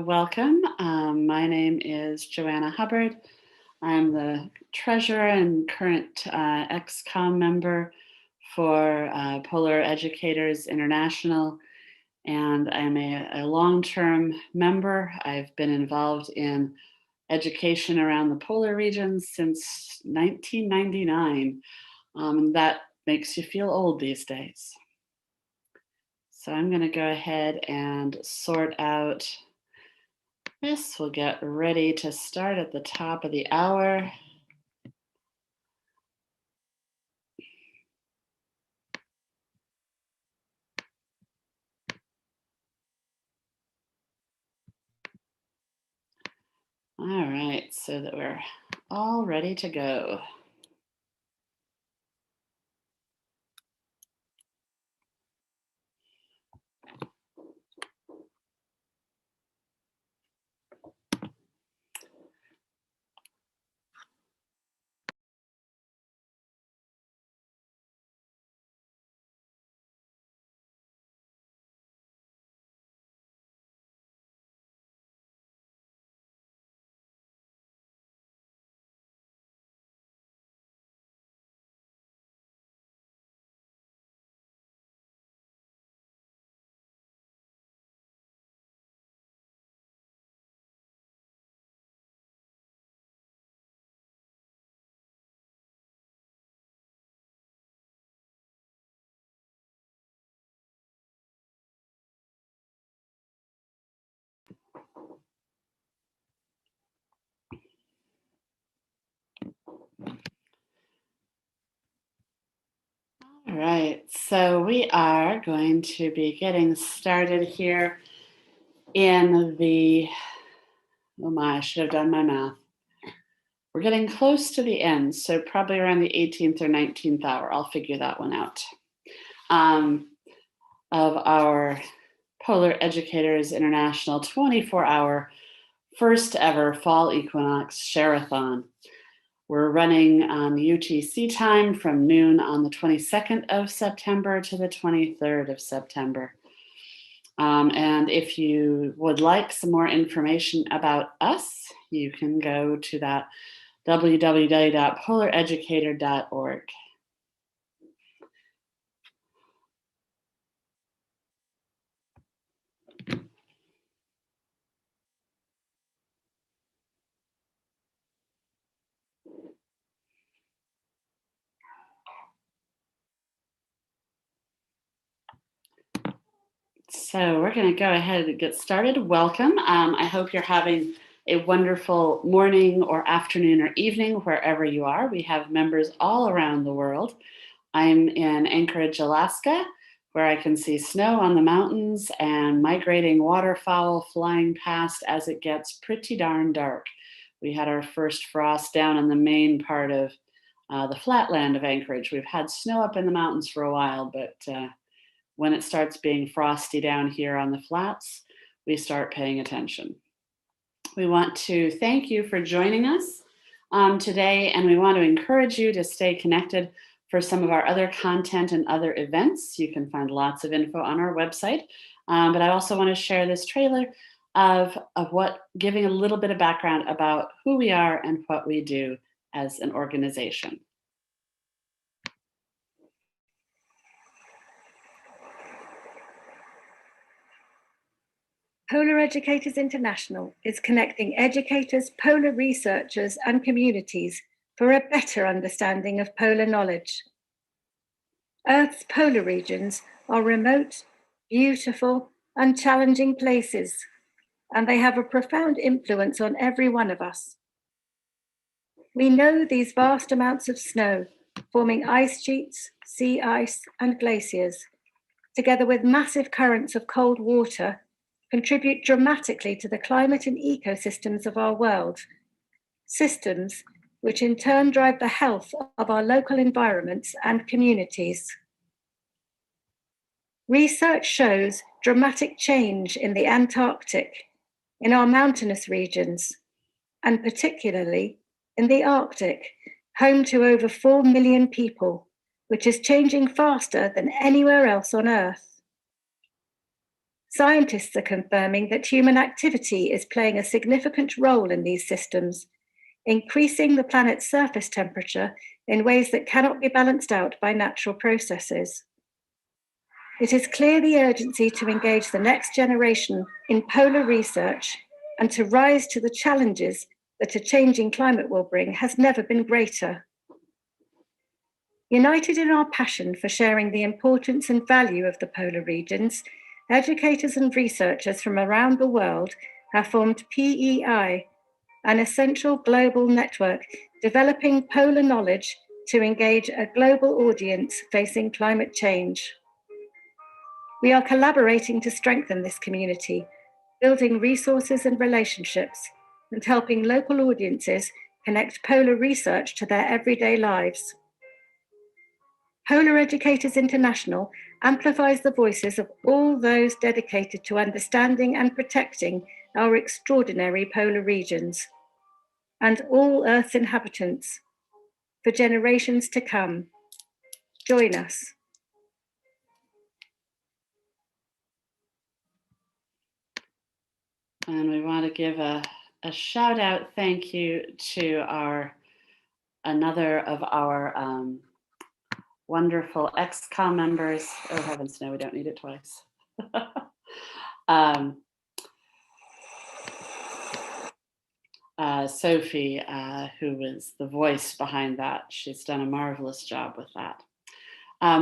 Welcome. My name is Joanna Hubbard. I'm the treasurer and current ex-com member for Polar Educators International, and I'm a long-term member. I've been involved in education around the polar regions since 1999. That makes you feel old these days. So I'm going to go ahead and sort out this. We'll get ready to start at the top of the hour. All right, so that we're all ready to go. All right, so we are going to be getting started here in the, oh my, I should have done my math. We're getting close to the end, so probably around the 18th or 19th hour. I'll figure that one out. Of our Polar Educators International 24-hour first ever fall equinox share-a-thon. We're running on UTC time from noon on the 22nd of September to the 23rd of September. And if you would like some more information about us, you can go to that www.polareducator.org. So we're going to go ahead and get started. Welcome. I hope you're having a wonderful morning or afternoon or evening wherever you are. We have members all around the world. I'm in Anchorage, Alaska, where I can see snow on the mountains and migrating waterfowl flying past as it gets pretty darn dark. We had our first frost down in the main part of the flatland of Anchorage. We've had snow up in the mountains for a while, but when it starts being frosty down here on the flats, we start paying attention. We want to thank you for joining us today, and we want to encourage you to stay connected for some of our other content and other events. You can find lots of info on our website, but I also want to share this trailer of what, giving a little bit of background about who we are and what we do as an organization. Polar Educators International is connecting educators, polar researchers, and communities for a better understanding of polar knowledge. Earth's polar regions are remote, beautiful, and challenging places, and they have a profound influence on every one of us. We know these vast amounts of snow, forming ice sheets, sea ice, and glaciers, together with massive currents of cold water, contribute dramatically to the climate and ecosystems of our world, systems which in turn drive the health of our local environments and communities. Research shows dramatic change in the Antarctic, in our mountainous regions, and particularly in the Arctic, home to over 4 million people, which is changing faster than anywhere else on Earth. Scientists are confirming that human activity is playing a significant role in these systems, increasing the planet's surface temperature in ways that cannot be balanced out by natural processes. It is clear the urgency to engage the next generation in polar research and to rise to the challenges that a changing climate will bring has never been greater. United in our passion for sharing the importance and value of the polar regions, educators and researchers from around the world have formed PEI, an essential global network developing polar knowledge to engage a global audience facing climate change. We are collaborating to strengthen this community, building resources and relationships, and helping local audiences connect polar research to their everyday lives. Polar Educators International amplifies the voices of all those dedicated to understanding and protecting our extraordinary polar regions, and all Earth's inhabitants, for generations to come. Join us. And we want to give a shout out thank you to another of our wonderful XCOM members. Oh heavens, no, we don't need it twice. Sophie, who was the voice behind that. She's done a marvelous job with that.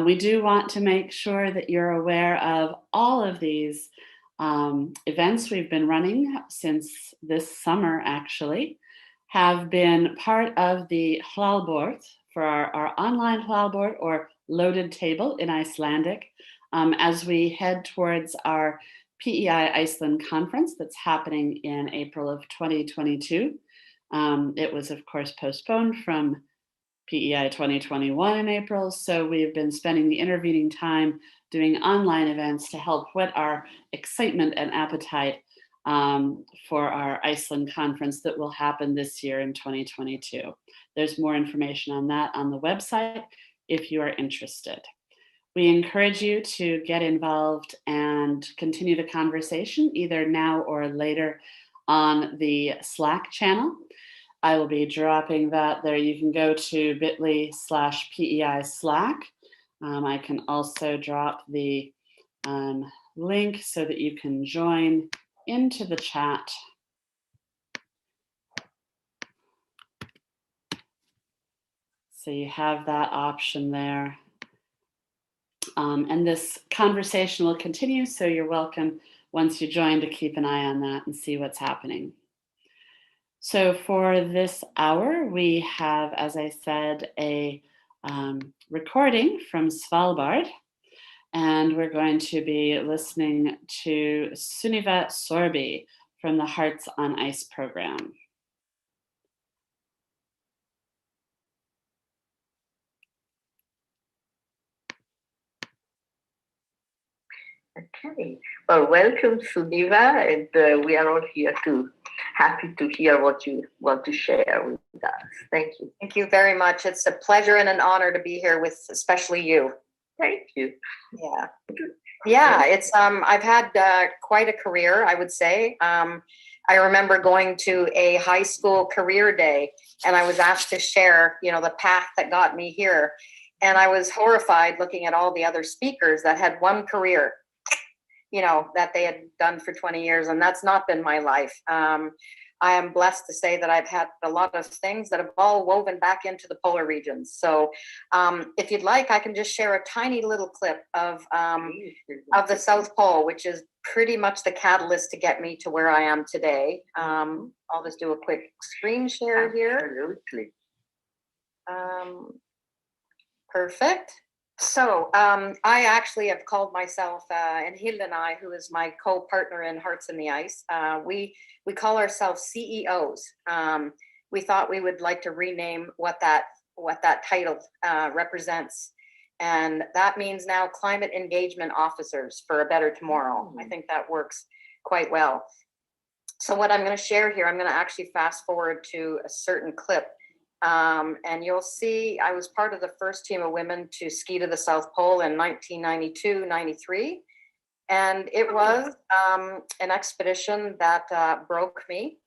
We do want to make sure that you're aware of all of these events we've been running since this summer, actually, have been part of the Hlalbord for our online Hlalbord or loaded table in Icelandic as we head towards our PEI Iceland conference that's happening in April of 2022. It was, of course, postponed from PEI 2021 in April, so we've been spending the intervening time doing online events to help whet our excitement and appetite for our Iceland conference that will happen this year in 2022. There's more information on that on the website if you are interested. We encourage you to get involved and continue the conversation either now or later on the Slack channel. I will be dropping that there. You can go to bit.ly/PEI Slack. I can also drop the link so that you can join into the chat. So you have that option there. And this conversation will continue, so you're welcome once you join to keep an eye on that and see what's happening. So for this hour, we have, as I said, a recording from Svalbard, and we're going to be listening to Sunniva Sørby from the Hearts on Ice program. Okay, well, welcome, Sunniva, and we are all here happy to hear what you want to share with us. Thank you. Thank you very much. It's a pleasure and an honor to be here with especially you. Thank you. Yeah. It's I've had quite a career, I would say. I remember going to a high school career day, and I was asked to share, the path that got me here, and I was horrified looking at all the other speakers that had one career, that they had done for 20 years, and that's not been my life. I am blessed to say that I've had a lot of things that have all woven back into the polar regions. So if you'd like, I can just share a tiny little clip of the South Pole, which is pretty much the catalyst to get me to where I am today. I'll just do a quick screen share here. Absolutely. Perfect. So I actually have called myself, and Hilda and I, who is my co-partner in Hearts in the Ice, we call ourselves CEOs. We thought we would like to rename what that title represents. And that means now Climate Engagement Officers for a Better Tomorrow. I think that works quite well. So what I'm going to share here, I'm going to actually fast forward to a certain clip. And you'll see I was part of the first team of women to ski to the South Pole in 1992-93. And it was an expedition that broke me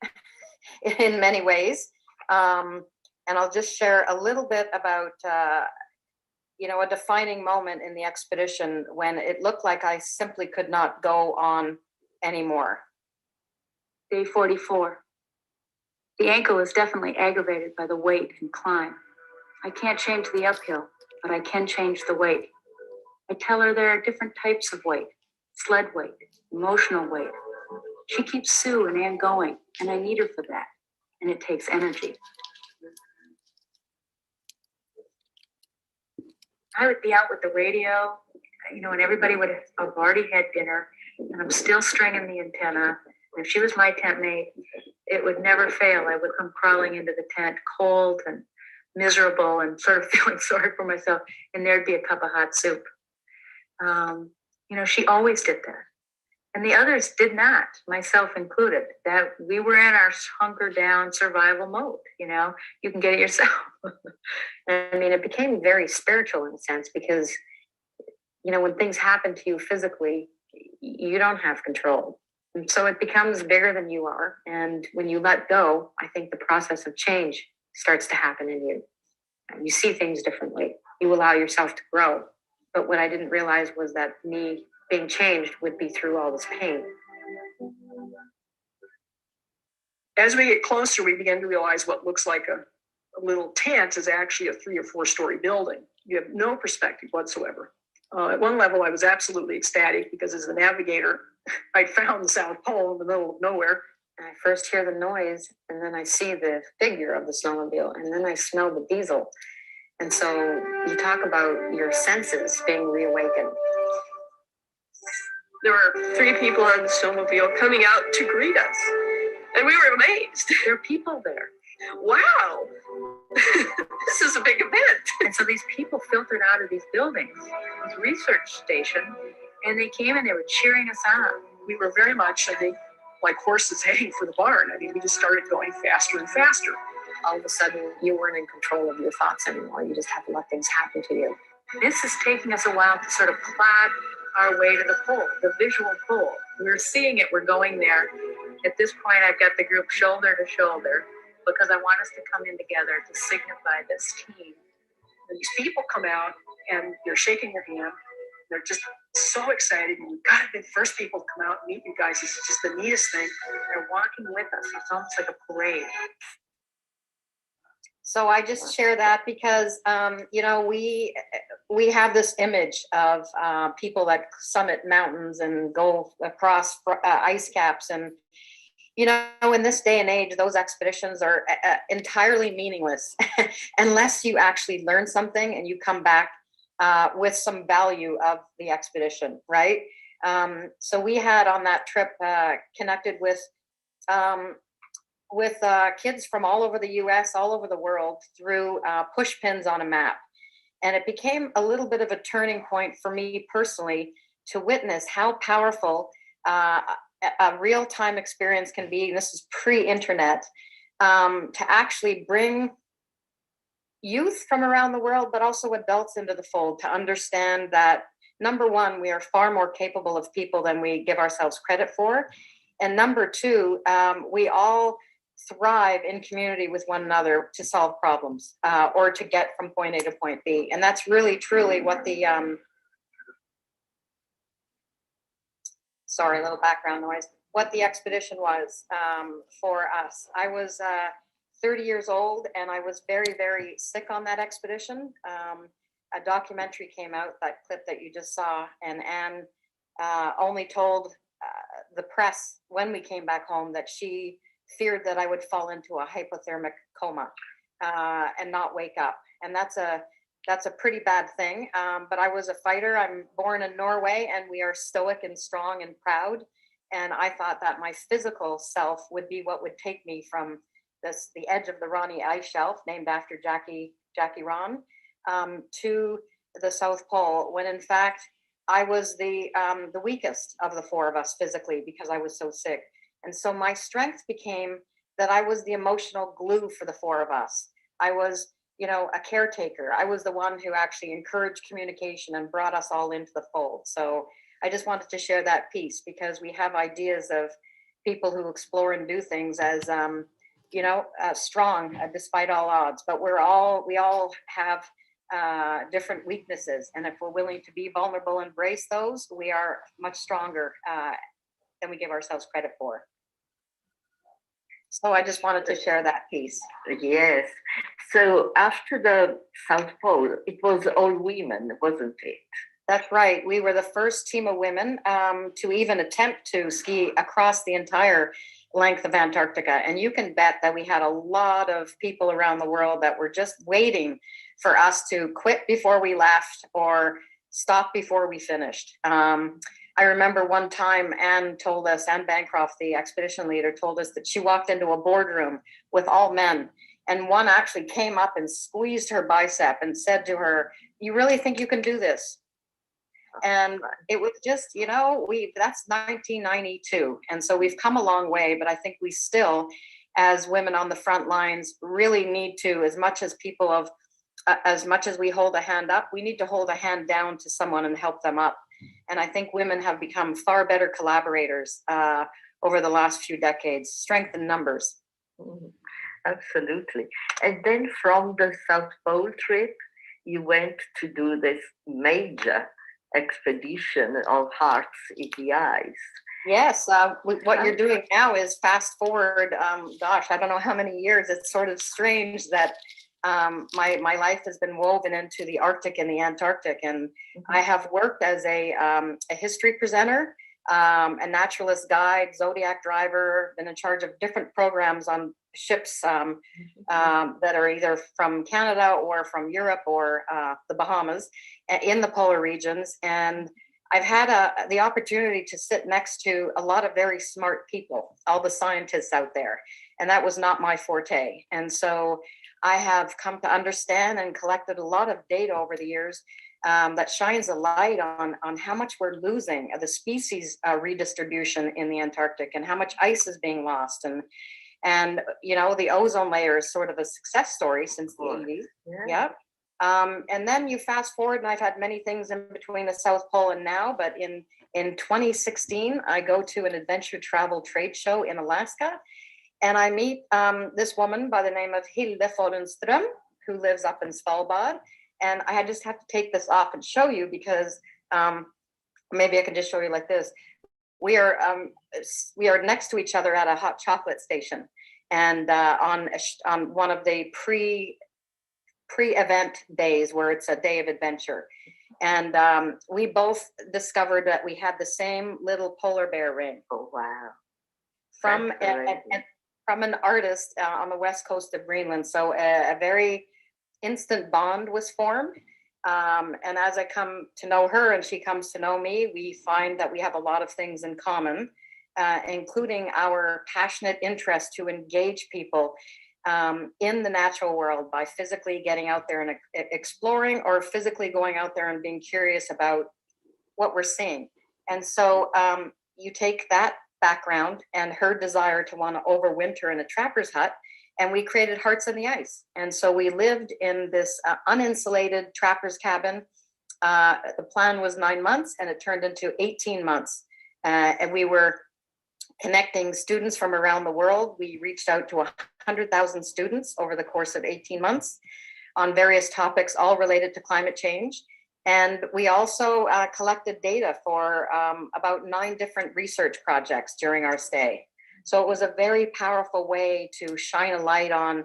in many ways. And I'll just share a little bit about, a defining moment in the expedition when it looked like I simply could not go on anymore. Day 44. The ankle is definitely aggravated by the weight and climb. I can't change the uphill, but I can change the weight. I tell her there are different types of weight: sled weight, emotional weight. She keeps Sue and Ann going, and I need her for that. And it takes energy. I would be out with the radio, and everybody would have already had dinner, and I'm still stringing the antenna. And if she was my tent mate, it would never fail. I would come crawling into the tent, cold and miserable and sort of feeling sorry for myself, and there'd be a cup of hot soup. She always did that. And the others did not, myself included. That we were in our hunker down survival mode, you can get it yourself. It became very spiritual in a sense because, when things happen to you physically, you don't have control. And so it becomes bigger than you are. And when you let go, I think the process of change starts to happen in you. You see things differently. You allow yourself to grow. But what I didn't realize was that me being changed would be through all this pain. As we get closer, we begin to realize what looks like a little tent is actually a 3 or 4 story building. You have no perspective whatsoever. At one level, I was absolutely ecstatic because as a navigator, I found the South Pole in the middle of nowhere. And I first hear the noise, and then I see the figure of the snowmobile, and then I smell the diesel. And so you talk about your senses being reawakened. There were 3 people on the snowmobile coming out to greet us, and we were amazed. There are people there. Wow, this is a big event. And so these people filtered out of these buildings, this research station, and they came and they were cheering us on. We were very much, I think, like horses heading for the barn. We just started going faster and faster. All of a sudden, you weren't in control of your thoughts anymore. You just had to let things happen to you. This is taking us a while to sort of plot our way to the pole, the visual pole. We're seeing it, we're going there. At this point, I've got the group shoulder to shoulder because I want us to come in together to signify this team. And these people come out and they're shaking your hand. They're just so excited. And you've got to be the first people to come out and meet you guys. It's just the neatest thing. They're walking with us. It's almost like a parade. So I just share that because, we have this image of people that summit mountains and go across ice caps. And, in this day and age, those expeditions are entirely meaningless unless you actually learn something and you come back with some value of the expedition, right? So we had on that trip connected with kids from all over the US, all over the world through push pins on a map. And it became a little bit of a turning point for me personally to witness how powerful a real-time experience can be. This is pre-internet, to actually bring youth from around the world, but also adults into the fold to understand that, number one, we are far more capable of people than we give ourselves credit for. And number two, we all thrive in community with one another to solve problems or to get from point A to point B. And that's really, truly what the, sorry, a little background noise, what the expedition was for us. I was 30 years old and I was very, very sick on that expedition. A documentary came out, that clip that you just saw, and Anne only told the press when we came back home that she feared that I would fall into a hypothermic coma and not wake up. And that's a pretty bad thing. But I was a fighter. I'm born in Norway and we are stoic and strong and proud. And I thought that my physical self would be what would take me from the edge of the Ronnie Ice Shelf, named after Jackie Ron, to the South Pole, when in fact I was the weakest of the 4 of us physically because I was so sick. And so my strength became that I was the emotional glue for the 4 of us. I was, a caretaker. I was the one who actually encouraged communication and brought us all into the fold. So I just wanted to share that piece because we have ideas of people who explore and do things as, strong despite all odds. But we all have different weaknesses. And if we're willing to be vulnerable, embrace those, we are much stronger than we give ourselves credit for. So I just wanted to share that piece. Yes. So after the South Pole, it was all women, wasn't it? That's right. We were the first team of women to even attempt to ski across the entire length of Antarctica. And you can bet that we had a lot of people around the world that were just waiting for us to quit before we left or stop before we finished. I remember one time Anne Bancroft, the expedition leader, told us that she walked into a boardroom with all men. And one actually came up and squeezed her bicep and said to her, "You really think you can do this?" And it was just, that's 1992. And so we've come a long way, but I think we still, as women on the front lines, really need to, as much as we hold a hand up, we need to hold a hand down to someone and help them up. And I think women have become far better collaborators over the last few decades, strength in numbers. Absolutely. And then from the South Pole trip, you went to do this major expedition of hearts in the ice. Yes, what you're doing now is fast forward, I don't know how many years. It's sort of strange that my life has been woven into the Arctic and the Antarctic, and I have worked as a history presenter, a naturalist guide, Zodiac driver, been in charge of different programs on ships that are either from Canada or from Europe or the Bahamas in the polar regions. And I've had the opportunity to sit next to a lot of very smart people, all the scientists out there, and that was not my forte. And so I have come to understand and collected a lot of data over the years that shines a light on how much we're losing the species redistribution in the Antarctic and how much ice is being lost. And the ozone layer is sort of a success story since the 80s. Yeah. And then you fast forward, and I've had many things in between the South Pole and now, but in 2016, I go to an adventure travel trade show in Alaska, and I meet this woman by the name of Hilde Fodenström, who lives up in Svalbard. And I just have to take this off and show you because maybe I can just show you like this. We are next to each other at a hot chocolate station, and on one of the pre-event days where it's a day of adventure. And we both discovered that we had the same little polar bear ring. Oh, wow. From an artist on the west coast of Greenland. So a very instant bond was formed. And as I come to know her and she comes to know me, we find that we have a lot of things in common, including our passionate interest to engage people in the natural world by physically getting out there and exploring, or physically going out there and being curious about what we're seeing. And so you take that background and her desire to want to overwinter in a trapper's hut, and we created Hearts in the Ice. And so we lived in this uninsulated trapper's cabin. The plan was 9 months, and it turned into 18 months. And we were connecting students from around the world. We reached out to 100,000 students over the course of 18 months on various topics, all related to climate change. And we also collected data for about 9 different research projects during our stay. So it was a very powerful way to shine a light on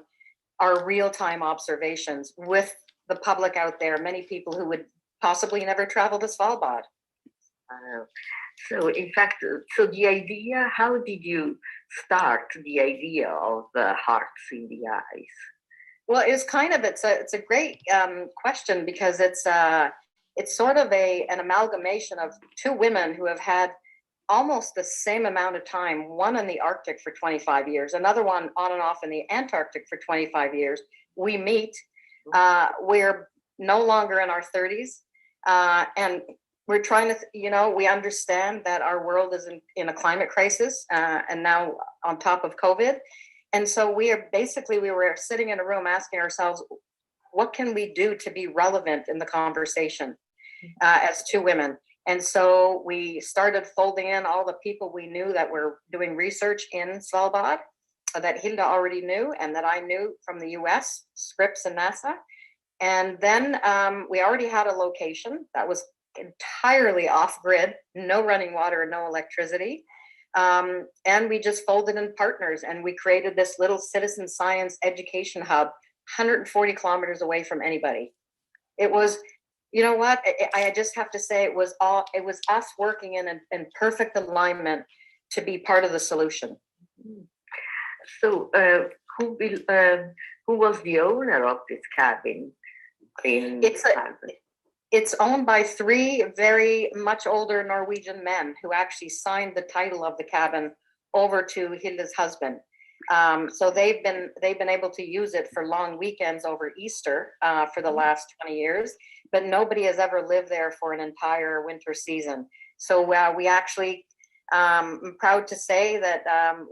our real-time observations with the public out there, many people who would possibly never travel to Svalbard. So in fact, the idea, how did you start the idea of the Hearts in the Ice? Well, it's a great question, because it's sort of an amalgamation of 2 women who have had almost the same amount of time, one in the Arctic for 25 years, another one on and off in the Antarctic for 25 years. We meet, we're no longer in our 30s, and we're trying to, we understand that our world is in a climate crisis, and now on top of COVID. And so we were sitting in a room asking ourselves, what can we do to be relevant in the conversation as 2 women? And so we started folding in all the people we knew that were doing research in Svalbard, that Hilda already knew and that I knew from the US, Scripps and NASA. And then we already had a location that was entirely off grid, no running water and no electricity. And we just folded in partners and we created this little citizen science education hub 140 kilometers away from anybody. It was, you know what, I just have to say it was us working in perfect alignment to be part of the solution. So who was the owner of this cabin? It's owned by 3 very much older Norwegian men who actually signed the title of the cabin over to Hilda's husband. So they've been able to use it for long weekends over Easter for the last 20 years, but nobody has ever lived there for an entire winter season. So we actually, I'm proud to say that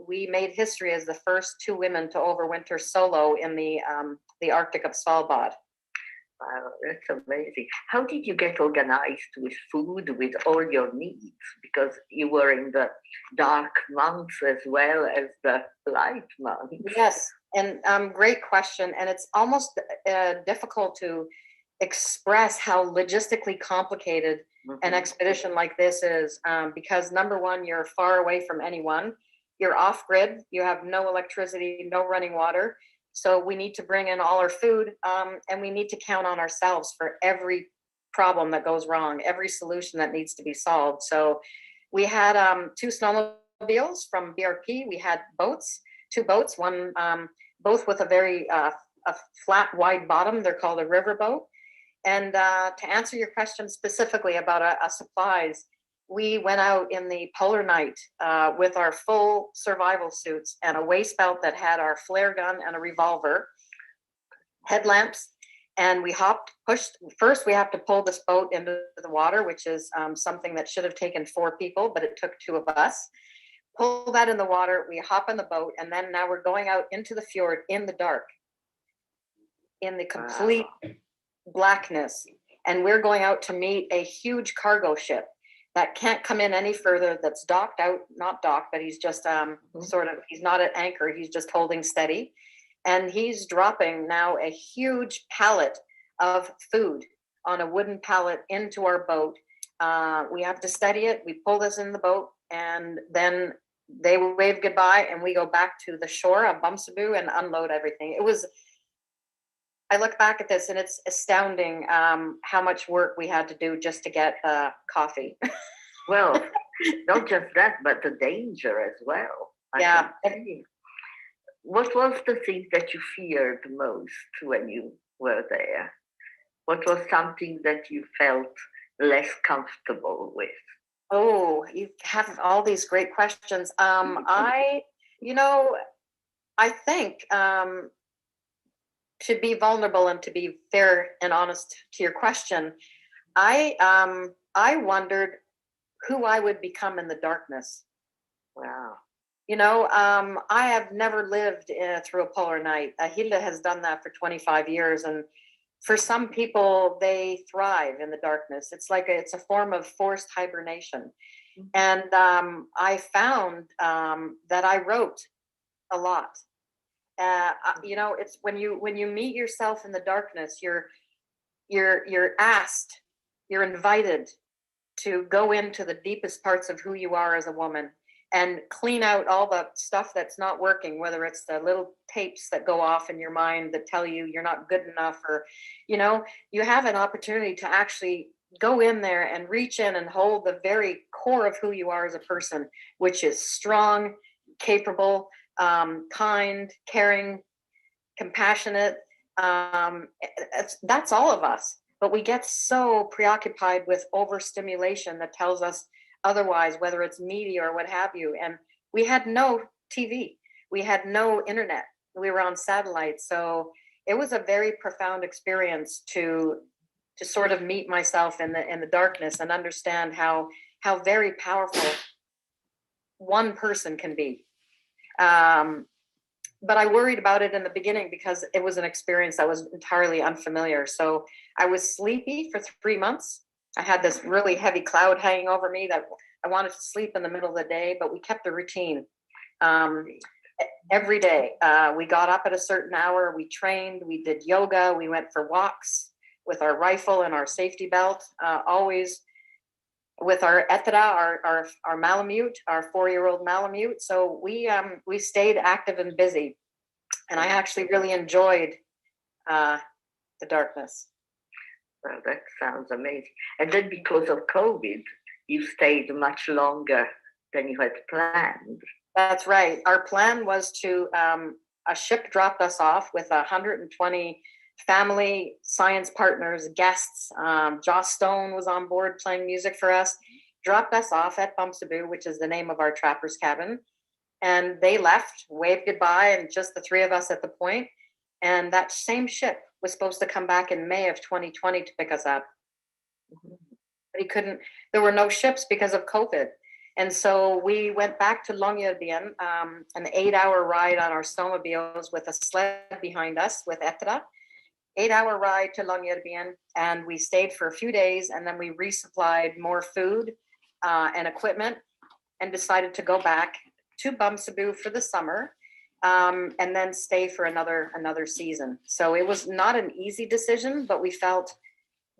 we made history as the first 2 women to overwinter solo in the Arctic of Svalbard. Wow, that's amazing. How did you get organized with food, with all your needs? Because you were in the dark months as well as the light months. Yes, and great question. And it's almost difficult to express how logistically complicated an expedition like this is, because number one, you're far away from anyone. You're off grid. You have no electricity, no running water. So we need to bring in all our food, and we need to count on ourselves for every problem that goes wrong, every solution that needs to be solved. So we had 2 snowmobiles from BRP. We had 2 boats, one both with a very a flat, wide bottom. They're called a river boat. And to answer your question specifically about supplies, we went out in the polar night with our full survival suits and a waist belt that had our flare gun and a revolver, headlamps, and we pushed. First, we have to pull this boat into the water, which is something that should have taken 4 people, but it took 2 of us. Pull that in the water, we hop in the boat, and then now we're going out into the fjord in the dark, in the complete blackness. And we're going out to meet a huge cargo ship that can't come in any further, that's docked out, not docked, but he's just he's not at anchor, he's just holding steady. And he's dropping now a huge pallet of food on a wooden pallet into our boat. We have to steady it, we pull this in the boat, and then they wave goodbye and we go back to the shore of Bumsaboo and unload everything. I look back at this and it's astounding how much work we had to do just to get coffee. Well, not just that, but the danger as well. Yeah. What was the thing that you feared most when you were there? What was something that you felt less comfortable with? Oh, you have all these great questions. I think to be vulnerable and to be fair and honest to your question, I wondered who I would become in the darkness. Wow. I have never lived through a polar night. Hilda has done that for 25 years. And for some people, they thrive in the darkness. It's like it's a form of forced hibernation. And I found that I wrote a lot. It's when you meet yourself in the darkness, you're asked, you're invited to go into the deepest parts of who you are as a woman and clean out all the stuff that's not working, whether it's the little tapes that go off in your mind that tell you you're not good enough, or you have an opportunity to actually go in there and reach in and hold the very core of who you are as a person, which is strong, capable, kind, caring, compassionate. That's all of us. But we get so preoccupied with overstimulation that tells us otherwise, whether it's media or what have you. And we had no TV. We had no internet. We were on satellite. So it was a very profound experience to sort of meet myself in the darkness and understand how very powerful one person can be. But I worried about it in the beginning because it was an experience that was entirely unfamiliar. So I was sleepy for 3 months. I had this really heavy cloud hanging over me that I wanted to sleep in the middle of the day, but we kept the routine. Every day, we got up at a certain hour, we trained, we did yoga, we went for walks with our rifle and our safety belt, always with our Etara, our Malamute, our 4-year-old Malamute. So we stayed active and busy, and I actually really enjoyed the darkness. Well, that sounds amazing. And then because of COVID, you stayed much longer than you had planned. That's right. Our plan was to, a ship dropped us off with 120 family, science partners, guests. Joss Stone was on board playing music for us, dropped us off at Bumsaboo, which is the name of our trapper's cabin. And they left, waved goodbye, and just the three of us at the point. And that same ship was supposed to come back in May of 2020 to pick us up. But he couldn't, there were no ships because of COVID. And so we went back to Longyearbyen, an 8-hour ride on our snowmobiles with a sled behind us with Etara. 8-hour ride to Longyearbyen, and we stayed for a few days, and then we resupplied more food and equipment and decided to go back to Bumsaboo for the summer, and then stay for another season. So it was not an easy decision, but we felt,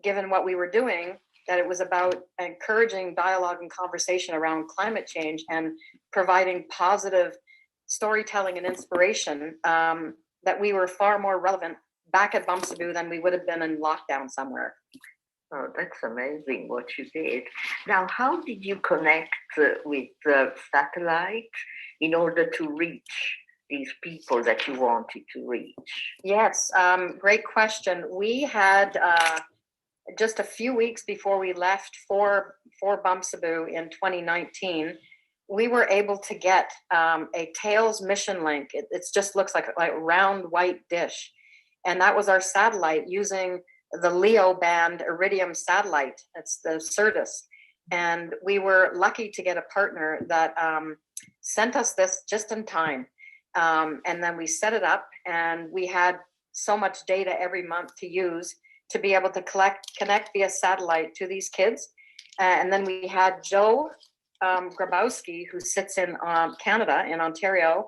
given what we were doing, that it was about encouraging dialogue and conversation around climate change and providing positive storytelling and inspiration, that we were far more relevant back at Bumsaboo than we would have been in lockdown somewhere. Oh, that's amazing what you did. Now, how did you connect with satellite in order to reach these people that you wanted to reach? Yes, great question. We had just a few weeks before we left for Bumsaboo in 2019, we were able to get a Tails mission link. It just looks like a round white dish. And that was our satellite using the LEO band Iridium satellite. It's the Certus. And we were lucky to get a partner that sent us this just in time. And then we set it up, and we had so much data every month to use to be able to connect via satellite to these kids. And then we had Joe Grabowski, who sits in Canada, in Ontario,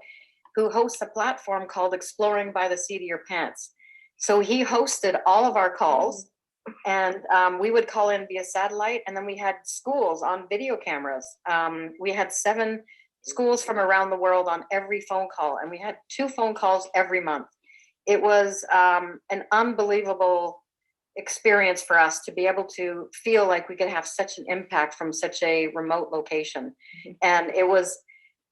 who hosts a platform called Exploring by the Seat of Your Pants. So he hosted all of our calls, and we would call in via satellite, and then we had schools on video cameras. We had 7 schools from around the world on every phone call, and we had 2 phone calls every month. It was an unbelievable experience for us to be able to feel like we could have such an impact from such a remote location. And it was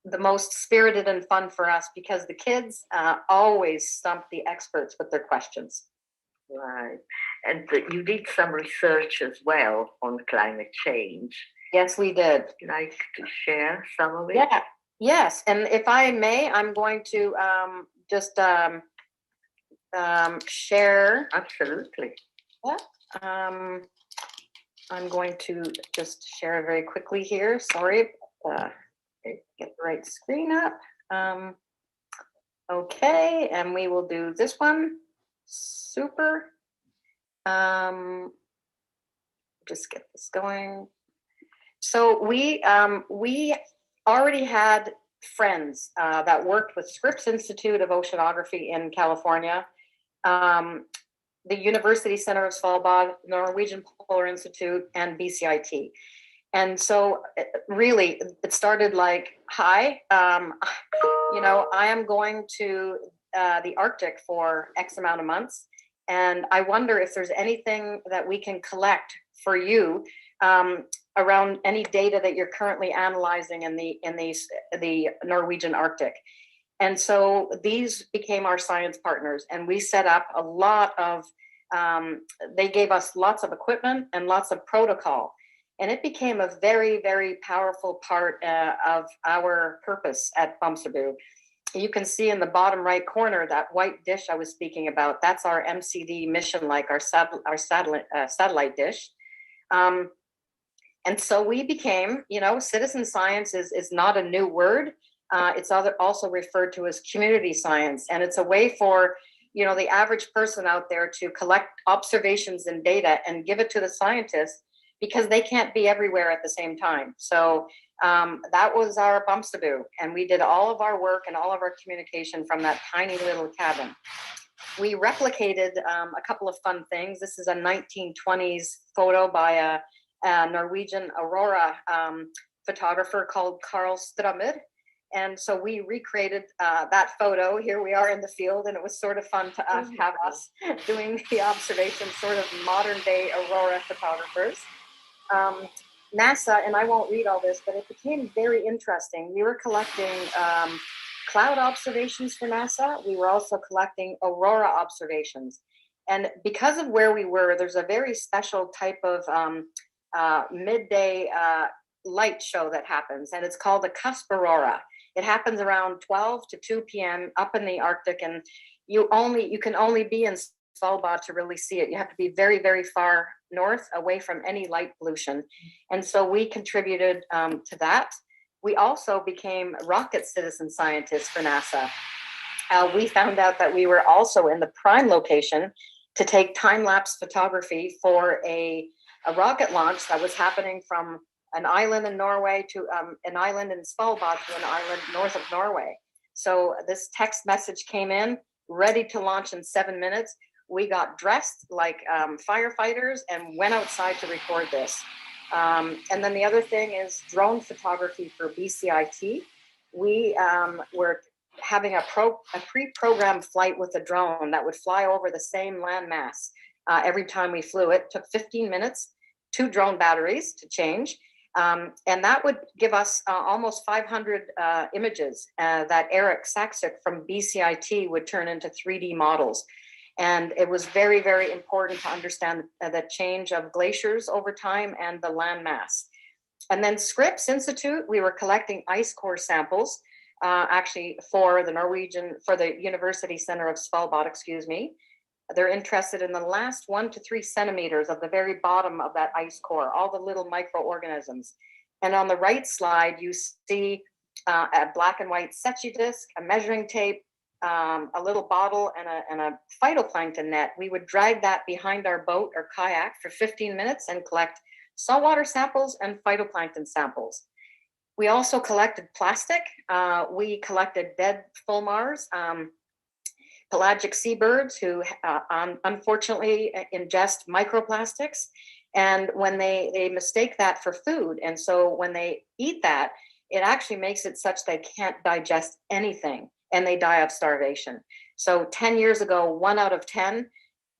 the most spirited and fun for us because the kids always stumped the experts with their questions. Right. And you did some research as well on climate change. Yes, we did. Would you like to share some of it? Yeah. Yes. And if I may, I'm going to just share. Absolutely. Yeah. I'm going to just share very quickly here. Sorry. Get the right screen up. Okay, and we will do this one. Super. Just get this going. So we already had friends that worked with Scripps Institute of Oceanography in California, the University Center of Svalbard, Norwegian Polar Institute, and BCIT. And so really, it started like, hi, I am going to the Arctic for X amount of months. And I wonder if there's anything that we can collect for you around any data that you're currently analyzing in the Norwegian Arctic. And so these became our science partners, and we set up a lot of, they gave us lots of equipment and lots of protocol. And it became a very, very powerful part of our purpose at Bumsaboo. You can see in the bottom right corner, that white dish I was speaking about, that's our MCD mission, like our satellite dish. And so we became, citizen science is not a new word. It's also referred to as community science. And it's a way for, the average person out there to collect observations and data and give it to the scientists, because they can't be everywhere at the same time. So that was our Bumstaboo, and we did all of our work and all of our communication from that tiny little cabin. We replicated a couple of fun things. This is a 1920s photo by a Norwegian aurora photographer called Carl Strømmer. And so we recreated that photo. Here we are in the field, and it was sort of fun to have us doing the observations, sort of modern day aurora photographers. NASA, and I won't read all this, but it became very interesting. We were collecting cloud observations for NASA. We were also collecting aurora observations. And because of where we were, there's a very special type of midday light show that happens, and it's called the cusp aurora. It happens around 12 to 2 p.m. up in the Arctic, and you can only be in Svalbard to really see it. You have to be very, very far north, away from any light pollution. And so we contributed to that. We also became rocket citizen scientists for NASA. We found out that we were also in the prime location to take time-lapse photography for a rocket launch that was happening from an island in Norway to an island in Svalbard to an island north of Norway. So this text message came in, ready to launch in 7 minutes. We got dressed like firefighters and went outside to record this. And then the other thing is drone photography for BCIT. We were having a pre-programmed flight with a drone that would fly over the same landmass every time we flew it. It took 15 minutes, 2 drone batteries to change. And that would give us almost 500 images that Eric Saksuk from BCIT would turn into 3D models. And it was very, very important to understand the change of glaciers over time and the landmass. And then Scripps Institute, we were collecting ice core samples, actually for the University Center of Svalbard, excuse me. They're interested in the last 1 to 3 centimeters of the very bottom of that ice core, all the little microorganisms. And on the right slide, you see a black and white Secchi disc, a measuring tape, a little bottle, and a phytoplankton net. We would drag that behind our boat or kayak for 15 minutes and collect saltwater samples and phytoplankton samples. We also collected plastic. We collected dead fulmars, pelagic seabirds who unfortunately ingest microplastics. And when they mistake that for food, and so when they eat that, it actually makes it such they can't digest anything and they die of starvation. So 10 years ago, 1 out of 10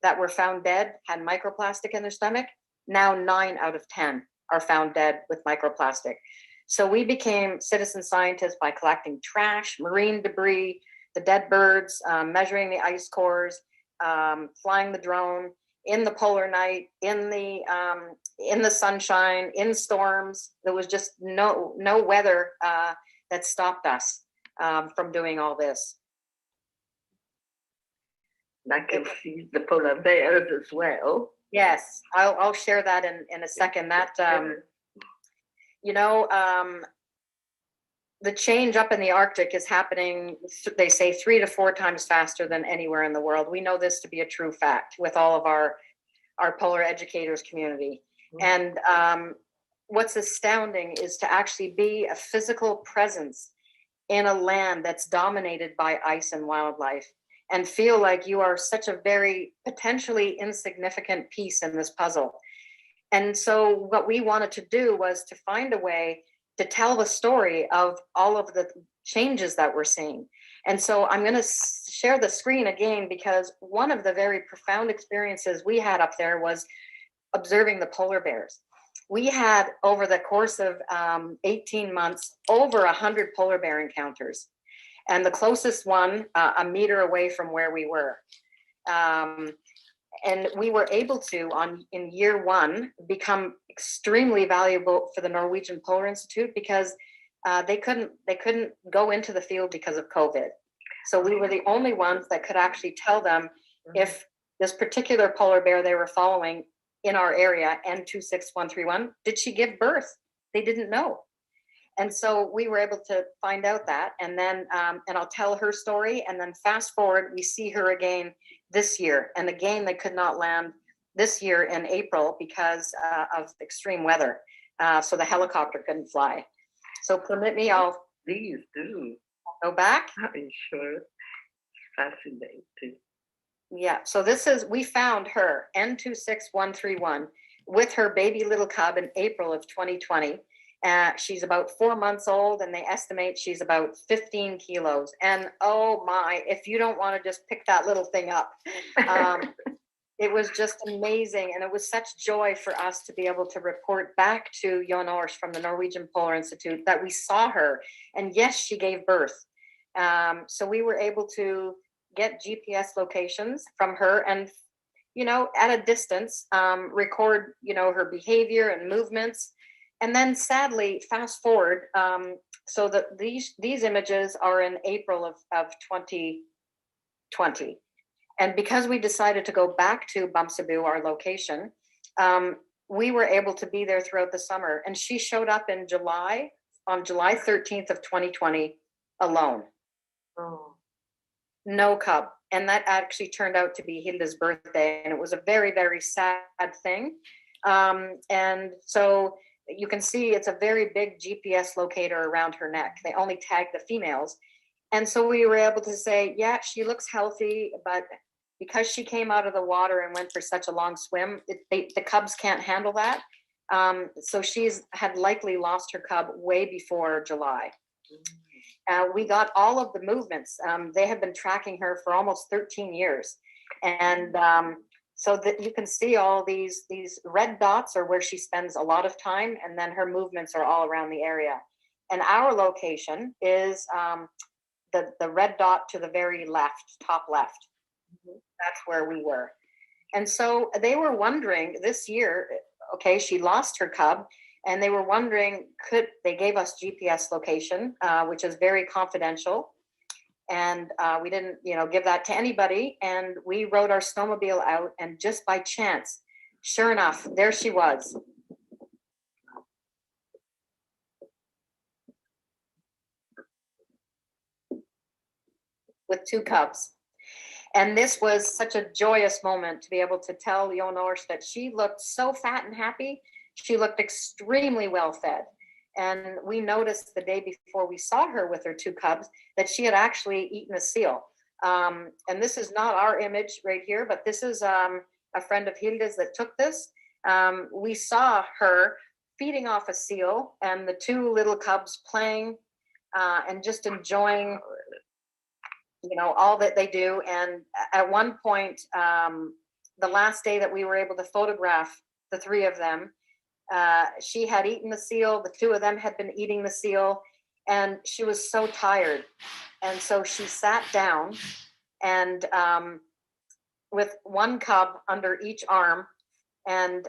that were found dead had microplastic in their stomach. Now 9 out of 10 are found dead with microplastic. So we became citizen scientists by collecting trash, marine debris, the dead birds, measuring the ice cores, flying the drone in the polar night, in the sunshine, in storms. There was just no weather that stopped us from doing all this. I can see the polar bears as well. Yes, I'll share that in a second. That the change up in the Arctic is happening, they say 3 to 4 times faster than anywhere in the world. We know this to be a true fact with all of our polar educators community. Mm-hmm. And what's astounding is to actually be a physical presence in a land that's dominated by ice and wildlife and feel like you are such a very potentially insignificant piece in this puzzle. And so what we wanted to do was to find a way to tell the story of all of the changes that we're seeing. And so I'm going to share the screen again, because one of the very profound experiences we had up there was observing the polar bears. We had, over the course of 18 months, over 100 polar bear encounters. And the closest one, a meter away from where we were. And we were able to, in year 1, become extremely valuable for the Norwegian Polar Institute, because they couldn't go into the field because of COVID. So we were the only ones that could actually tell them if this particular polar bear they were following in our area, N26131, did she give birth? They didn't know. And so we were able to find out that, and then, and I'll tell her story, and then fast forward, we see her again this year, and again, they could not land this year in April because of extreme weather. So the helicopter couldn't fly. So permit me, I'll Please do. go back. I'm sure. Fascinating. Yeah, so we found her, N26131, with her baby little cub in April of 2020. She's about 4 months old, and they estimate she's about 15 kilos. And oh my, if you don't want to just pick that little thing up. It was just amazing, and it was such joy for us to be able to report back to Jon Ors from the Norwegian Polar Institute that we saw her, and yes, she gave birth. So we were able to get GPS locations from her and, at a distance, record, her behavior and movements. And then sadly, fast forward, so that these images are in April of 2020. And because we decided to go back to Bamsebu, our location, we were able to be there throughout the summer. And she showed up on July 13th of 2020 alone. Oh. No cub. And that actually turned out to be Hilda's birthday. And it was a very, very sad thing. And so you can see it's a very big GPS locator around her neck. They only tag the females. And so we were able to say, yeah, she looks healthy, but because she came out of the water and went for such a long swim, the cubs can't handle that. So had likely lost her cub way before July. We got all of the movements. They have been tracking her for almost 13 years. And so that you can see all these red dots are where she spends a lot of time, and then her movements are all around the area. And our location is the red dot to the very left, top left. That's where we were. And so they were wondering this year, okay, she lost her cub, and they were wondering, they gave us GPS location, which is very confidential. And we didn't, give that to anybody. And we rode our snowmobile out, and just by chance, sure enough, there she was. With 2 cubs. And this was such a joyous moment to be able to tell Jon Ors that she looked so fat and happy. She looked extremely well fed. And we noticed the day before we saw her with her 2 cubs that she had actually eaten a seal. And this is not our image right here, but this is a friend of Hilda's that took this. We saw her feeding off a seal and the 2 little cubs playing and just enjoying all that they do. And at one point, the last day that we were able to photograph the 3 of them, she had eaten the seal. The 2 of them had been eating the seal, and she was so tired. And so she sat down and with 1 cub under each arm, and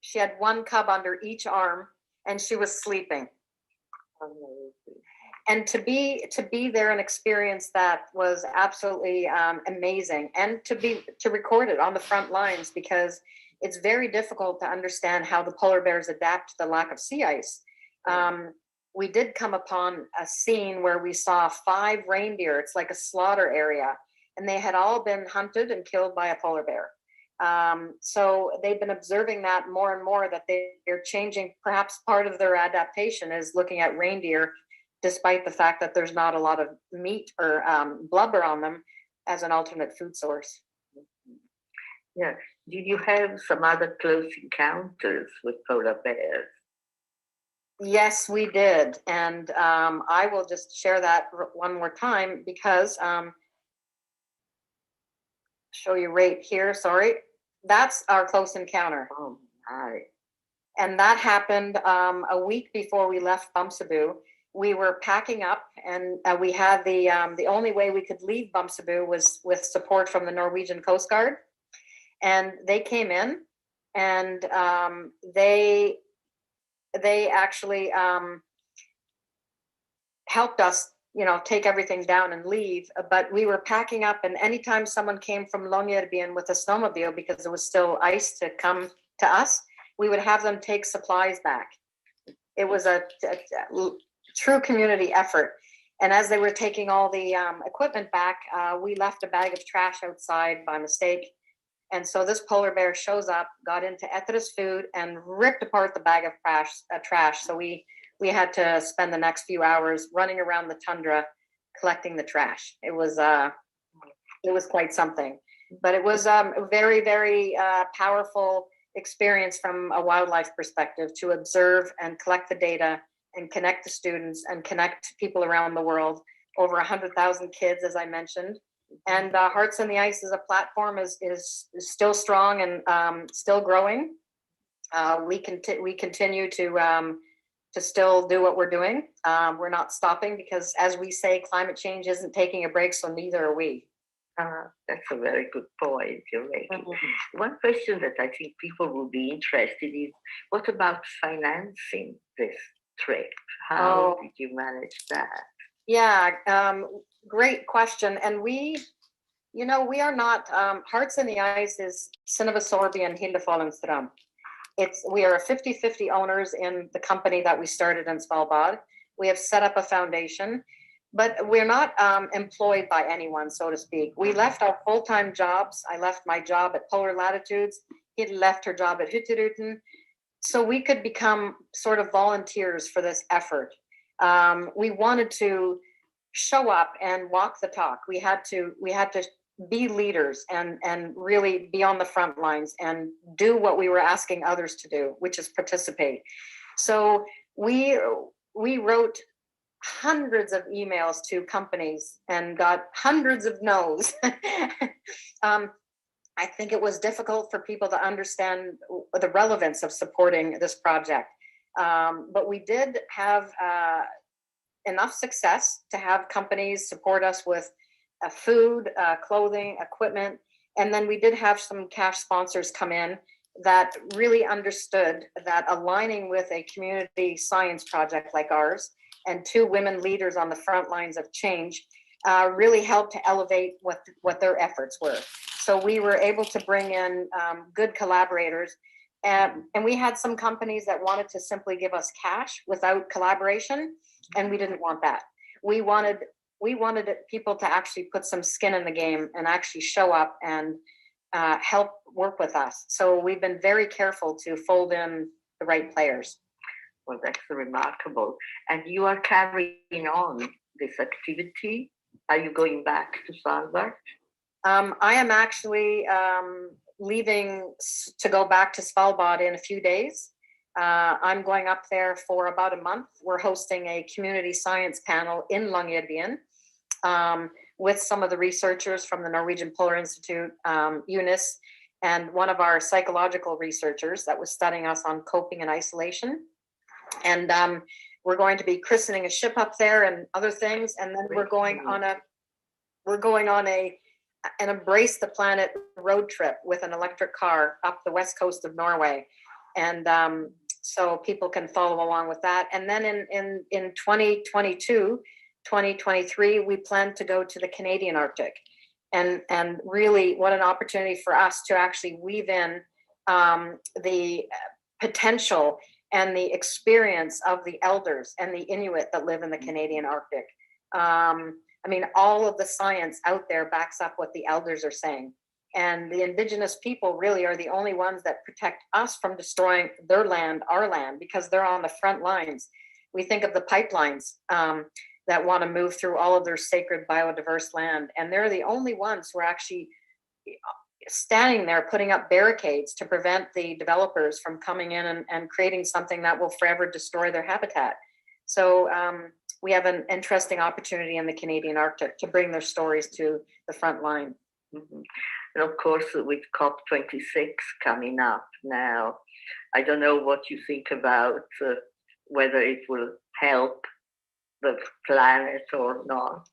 she had 1 cub under each arm, and she was sleeping. And to be there and experience that was absolutely amazing, and to record it on the front lines, because it's very difficult to understand how the polar bears adapt to the lack of sea ice. We did come upon a scene where we saw 5 reindeer. It's like a slaughter area, and they had all been hunted and killed by a polar bear. So they've been observing that more and more, that they're changing. Perhaps part of their adaptation is looking at reindeer, despite the fact that there's not a lot of meat or blubber on them, as an alternate food source. Yeah. Did you have some other close encounters with polar bears? Yes, we did. And I will just share that one more time, because show you right here, sorry. That's our close encounter. Oh, my. And that happened a week before we left Bamsebu. We were packing up, and we had the only way we could leave Bamsebu was with support from the Norwegian Coast Guard. And they came in, and they actually helped us, take everything down and leave. But we were packing up, and anytime someone came from Longyearbyen with a snowmobile, because there was still ice to come to us, we would have them take supplies back. It was a true community effort. And as they were taking all the equipment back, we left a bag of trash outside by mistake. And so this polar bear shows up, got into Etheris food, and ripped apart the bag of trash. So we had to spend the next few hours running around the tundra collecting the trash. It was quite something, but it was a very, very powerful experience from a wildlife perspective to observe and collect the data and connect the students and connect people around the world. Over 100,000 kids, as I mentioned. And Hearts on the Ice as a platform is still strong and still growing. We continue to still do what we're doing. We're not stopping because, as we say, climate change isn't taking a break, so neither are we. That's a very good point you're making. One question that I think people will be interested in, what about financing this trip? How did you manage that? Yeah, great question. And we are not, Hearts in the Ice is Sunniva Sørby and Hilde Fallenström. We are 50-50 owners in the company that we started in Svalbard. We have set up a foundation, but we're not employed by anyone, so to speak. We left our full-time jobs. I left my job at Polar Latitudes. He left her job at Hütteruten. So we could become sort of volunteers for this effort. We wanted to show up and walk the talk. We had to be leaders and really be on the front lines and do what we were asking others to do, which is participate. So we wrote hundreds of emails to companies and got hundreds of no's. I think it was difficult for people to understand the relevance of supporting this project. But we did have enough success to have companies support us with food, clothing, equipment. And then we did have some cash sponsors come in that really understood that aligning with a community science project like ours and two women leaders on the front lines of change really helped to elevate what their efforts were. So we were able to bring in good collaborators. And we had some companies that wanted to simply give us cash without collaboration, and we didn't want that. We wanted people to actually put some skin in the game and actually show up and help work with us. So we've been very careful to fold in the right players. Well, that's remarkable. And you are carrying on this activity. Are you going back to Svalbard? I am actually leaving to go back to Svalbard in a few days. I'm going up there for about a month. We're hosting a community science panel in Longyearbyen with some of the researchers from the Norwegian Polar Institute, Eunice, and one of our psychological researchers that was studying us on coping and isolation. And we're going to be christening a ship up there and other things. And then we're going on an Embrace the Planet road trip with an electric car up the west coast of Norway. And so people can follow along with that. And then in 2022, 2023, we plan to go to the Canadian Arctic. And really what an opportunity for us to actually weave in the potential and the experience of the elders and the Inuit that live in the Canadian Arctic. I mean, all of the science out there backs up what the elders are saying. And the indigenous people really are the only ones that protect us from destroying their land, our land, because they're on the front lines. We think of the pipelines that want to move through all of their sacred biodiverse land. And they're the only ones who are actually standing there putting up barricades to prevent the developers from coming in and creating something that will forever destroy their habitat. So we have an interesting opportunity in the Canadian Arctic to bring their stories to the front line. Mm-hmm. And of course, with COP26 coming up now, I don't know what you think about whether it will help the planet or not.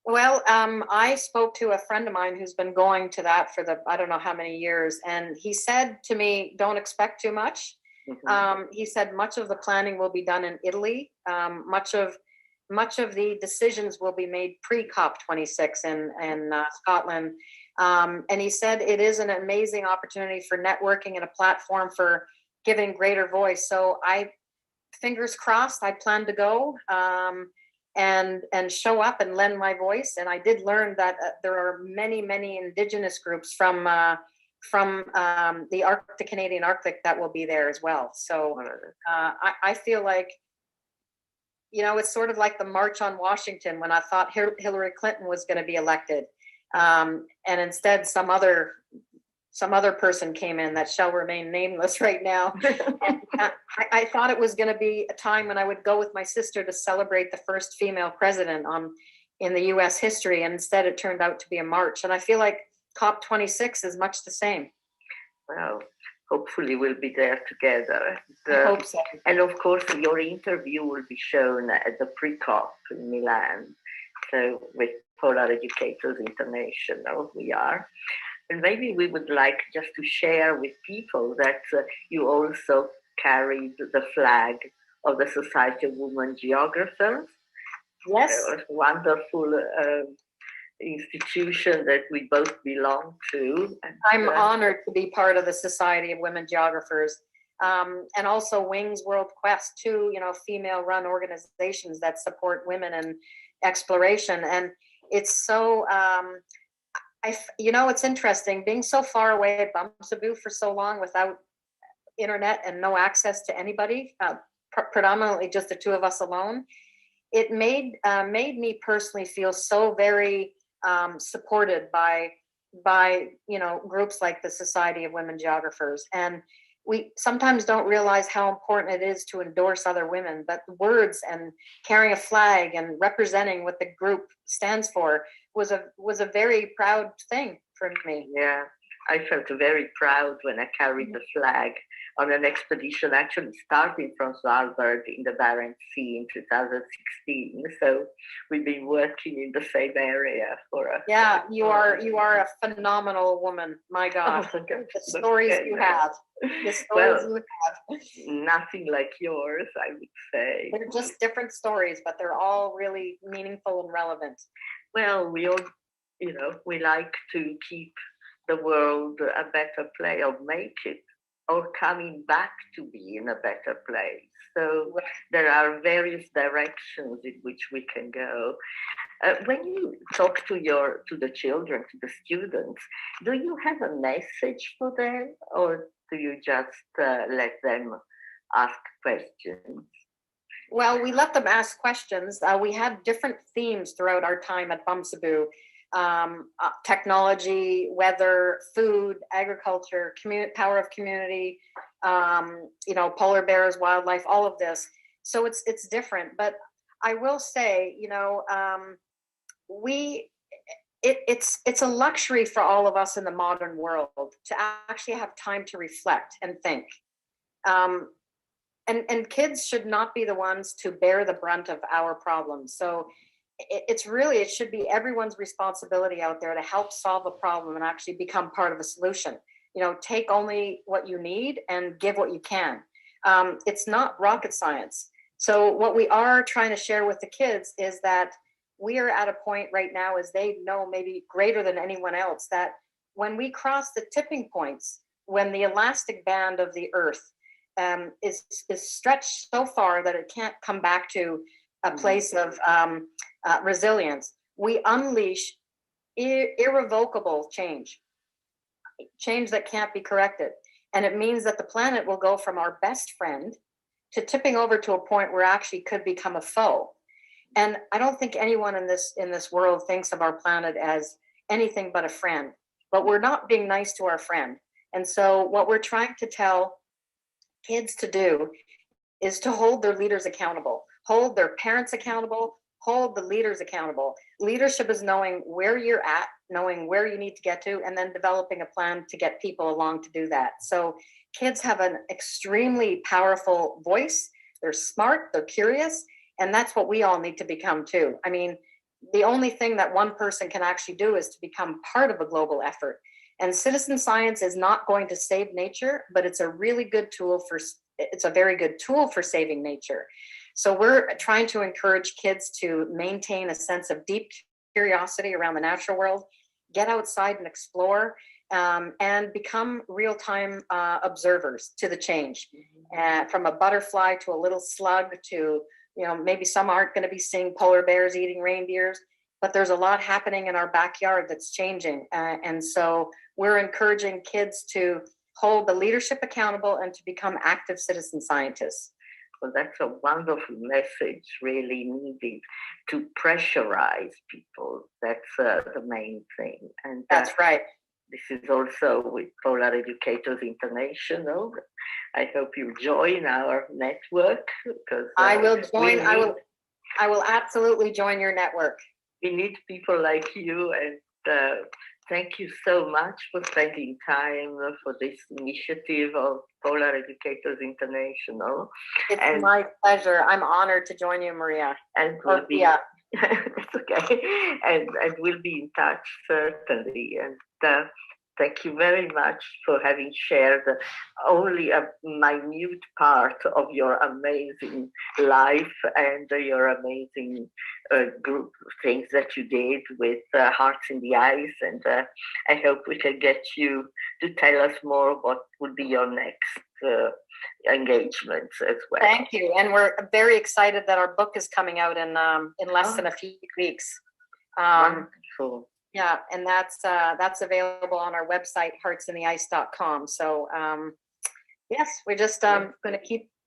Well, I spoke to a friend of mine who's been going to that for I don't know how many years. And he said to me, don't expect too much. Mm-hmm. He said much of the planning will be done in Italy. Much of the decisions will be made pre-COP26 in Scotland. And he said it is an amazing opportunity for networking and a platform for giving greater voice. So fingers crossed, I plan to go. and show up and lend my voice. And I did learn that there are many Indigenous groups from the Arctic, Canadian Arctic, that will be there as well. So I feel like, it's sort of like the March on Washington, when I thought Hillary Clinton was going to be elected, and instead some other person came in that shall remain nameless right now. And, I thought it was going to be a time when I would go with my sister to celebrate the first female president in the U.S. history, and instead it turned out to be a march. And I feel like COP26 is much the same. Well, hopefully we'll be there together. I hope so. And of course, your interview will be shown at the pre-COP in Milan. So with Polar Educators International, we are. And maybe we would like just to share with people that you also carried the flag of the Society of Women Geographers. Yes. A wonderful institution that we both belong to. And, I'm honored to be part of the Society of Women Geographers, and also Wings World Quest, two female-run organizations that support women in exploration. And it's so it's interesting being so far away at Bumsaboo for so long without internet and no access to anybody, predominantly just the two of us alone. It made me personally feel so very supported by groups like the Society of Women Geographers. And we sometimes don't realize how important it is to endorse other women, but words and carrying a flag and representing what the group stands for was a very proud thing for me. Yeah, I felt very proud when I carried the flag on an expedition actually starting from Svalbard in the Barents Sea in 2016. So we've been working in the same area for a... Yeah, you are a phenomenal woman. My God, the stories you have. The stories you have. Nothing like yours, I would say. They're just different stories, but they're all really meaningful and relevant. Well, we all, we like to keep the world a better place, or make it, or coming back to be in a better place. So there are various directions in which we can go. When you talk to the children, to the students, do you have a message for them, or do you just let them ask questions? Well, we let them ask questions. We had different themes throughout our time at Bumsaboo. Technology, weather, food, agriculture, power of community, polar bears, wildlife, all of this. So it's different. But I will say, it's a luxury for all of us in the modern world to actually have time to reflect and think. And kids should not be the ones to bear the brunt of our problems. So it should be everyone's responsibility out there to help solve a problem and actually become part of a solution. Take only what you need and give what you can. It's not rocket science. So what we are trying to share with the kids is that we are at a point right now, as they know maybe greater than anyone else, that when we cross the tipping points, when the elastic band of the earth is stretched so far that it can't come back to a place of resilience, we unleash irrevocable change that can't be corrected. And it means that the planet will go from our best friend to tipping over to a point where it actually could become a foe. And I don't think anyone in this world thinks of our planet as anything but a friend, but we're not being nice to our friend. And so what we're trying to tell kids to do is to hold their leaders accountable, hold their parents accountable, hold the leaders accountable. Leadership is knowing where you're at, knowing where you need to get to, and then developing a plan to get people along to do that. So kids have an extremely powerful voice. They're smart, they're curious, and that's what we all need to become too. I mean, the only thing that one person can actually do is to become part of a global effort. And citizen science is not going to save nature, but it's a really good tool it's a very good tool for saving nature. So we're trying to encourage kids to maintain a sense of deep curiosity around the natural world, get outside and explore, and become real-time observers to the change, from a butterfly to a little slug to maybe some aren't going to be seeing polar bears eating reindeers, but there's a lot happening in our backyard that's changing. And so we're encouraging kids to hold the leadership accountable and to become active citizen scientists. Well, that's a wonderful message, really needed to pressurize people. That's the main thing. And that's right. This is also with Polar Educators International. I hope you join our network, because I will join. I will absolutely join your network. We need people like you, and thank you so much for spending time for this initiative of Polar Educators International. It's my pleasure. I'm honored to join you, Maria. And we'll be, that's okay. And we'll be in touch, certainly. And thank you very much for having shared only a minute part of your amazing life and your amazing group things that you did with Hearts in the Ice. And I hope we can get you to tell us more what would be your next engagements as well. Thank you. And we're very excited that our book is coming out in less than a few weeks. Wonderful. Yeah, and that's available on our website, heartsintheice.com. So yes, we're just going to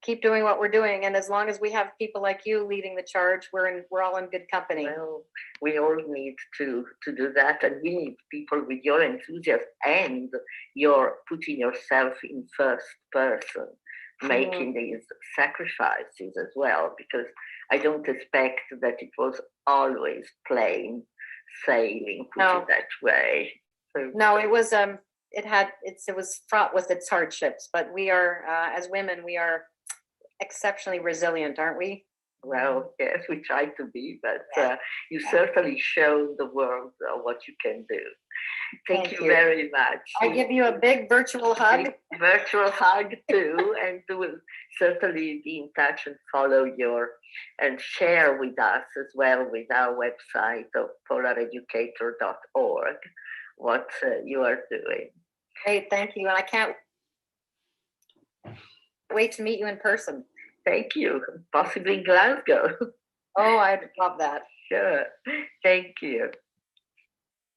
keep doing what we're doing, and as long as we have people like you leading the charge, we're all in good company. Well, we all need to do that, and we need people with your enthusiasm and your putting yourself in first person, making these sacrifices as well, because I don't expect that it was always plain sailing, put it that way. So, no, it was it was fraught with its hardships, but we are as women, we are exceptionally resilient, aren't we? Well, yes, we try to be, but you certainly show the world what you can do. Thank you very much. I give you a big virtual hug. Virtual hug too, and we'll certainly be in touch and follow and share with us as well with our website of polareducator.org what you are doing. Great, thank you. And I can't wait to meet you in person. Thank you. Possibly in Glasgow. Oh, I'd love that. Sure. Thank you.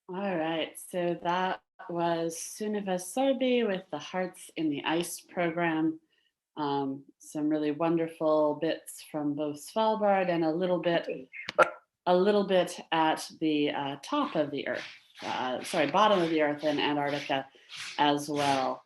All right. So that was Sunniva Sørby with the Hearts in the Ice program. Some really wonderful bits from both Svalbard and a little bit at the top of the Earth. Bottom of the Earth in Antarctica as well.